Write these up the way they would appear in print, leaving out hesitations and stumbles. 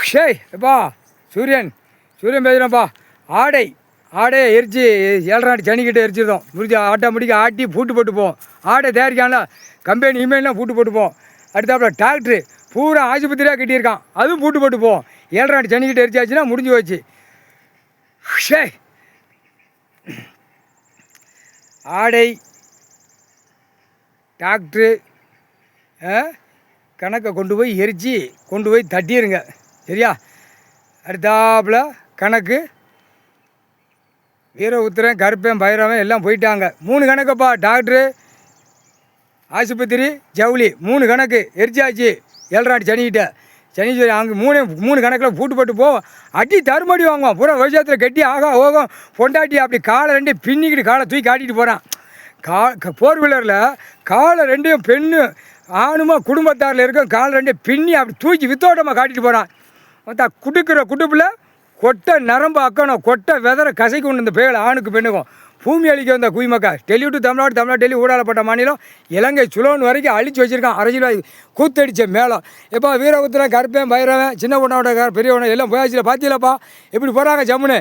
ஷேய் எப்பா சூரியன் பேசுகிறேன்ப்பா. ஆடையை எரிச்சு 7 நாட்டு சனிக்கிட்ட எரிச்சிருந்தோம். முடிஞ்ச ஆட்டோமேட்டிக் ஆட்டி பூட்டு போட்டுப்போம். ஆடை தயாரிக்கான கம்பெனி இமெயிலாம் பூட்டு போட்டுப்போம். அடுத்தாப்புல டிராக்டரு பூரா ஆஸ்பத்திரியாக கட்டியிருக்கான், அதுவும் பூட்டு போட்டுப்போம். 7 நாட்டு சனிக்கிட்ட எரிச்சாச்சுன்னா முடிஞ்சு போச்சு. ஷே ஆடை டிராக்டரு கணக்கை கொண்டு போய் தட்டிடுங்க, சரியா? அடுத்தாப்புல கணக்கு வீர உத்திரன் கருப்பேன் பைரவன் எல்லாம் போயிட்டாங்க. 3 கணக்கப்பா. டாக்டரு ஆஸ்பத்திரி ஜவுளி 3 கணக்கு எரிச்சாச்சு. 7 நாட்டு சனிக்கிட்ட அங்கே 3 கணக்கில் பூட்டு போட்டு போவோம். அடி தருமடி வாங்குவோம். பூரா விவசாயத்தில் கட்டி ஆகா ஓகம் பொண்டாட்டி அப்படி காலை 2 பின்னிக்கிட்டு காலை தூக்கி காட்டிட்டு போகிறான். போர் வீலரில் காலை 2 பெண்ணு ஆணுமா குடும்பத்தாரில் இருக்க காலை 2 பின்னி அப்படி தூக்கி வித்தோட்டமாக காட்டிட்டு போகிறான். மொத்தா குடுக்கிற குடுப்பில் கொட்டை நரம்பு அக்கணும், கொட்டை வெதரை கசைக்கு கொண்டு இந்த பேலை ஆணுக்கு பெண்ணுக்கும் பூமி அழிக்க வந்த குய்மக்கா. டெல்லி டு தமிழ்நாடு டெல்லி ஊடாலப்பட்ட மாநிலம் இலங்கை சுலோன் வரைக்கும் அழிச்சு வச்சுருக்கான். அரசியல் கூத்தடிச்ச மேலம். எப்போ வீரபுத்திரன் கருப்பேன் பைரவன் சின்ன பொண்ணோட பெரியவனை எல்லாம் போயாச்சுல பார்த்தீங்களப்பா எப்படி போகிறாங்க ஜம்முன்னு.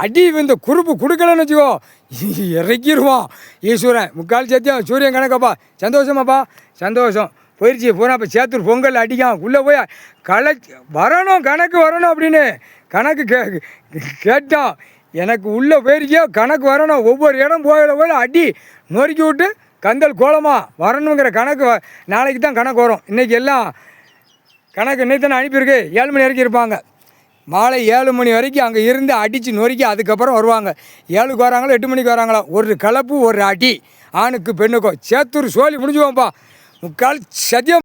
அடி இந்த குறுப்பு கொடுக்கலன்னு வச்சுக்கோ இறக்கிடுவான் ஈஸ்வரன். 3/4 சத்தியம் சூரியன் கணக்கப்பா. சந்தோஷமாப்பா? சந்தோஷம் போயிடுச்சு. பூரா இப்போ சேத்தூர் பொங்கல் அடிக்கான் உள்ளே போய் வரணும் கணக்கு வரணும் அப்படின்னு கணக்கு கேட்டான். எனக்கு உள்ளே போயிருக்கியோ கணக்கு வரணும். ஒவ்வொரு இடம் போய் அடி நொறுக்கி விட்டு கந்தல் கோலமாக வரணுங்கிற கணக்கு நாளைக்கு தான் கணக்கு வரும். இன்றைக்கி எல்லாம் கணக்கு இன்னைக்கு தானே அனுப்பியிருக்கு. 7 மணி வரைக்கும் இருப்பாங்க. மாலை 7 மணி வரைக்கும் அங்கே இருந்து அடித்து நொறுக்கி அதுக்கப்புறம் வருவாங்க. 7க்கு வராங்களோ 8 மணிக்கு வராங்களோ ஒரு கலப்பு ஒரு அடி ஆணுக்கு பெண்ணுக்கும். சேத்தூர் சோழி முடிஞ்சுவோம்ப்பா. 3/4 சத்தியம்.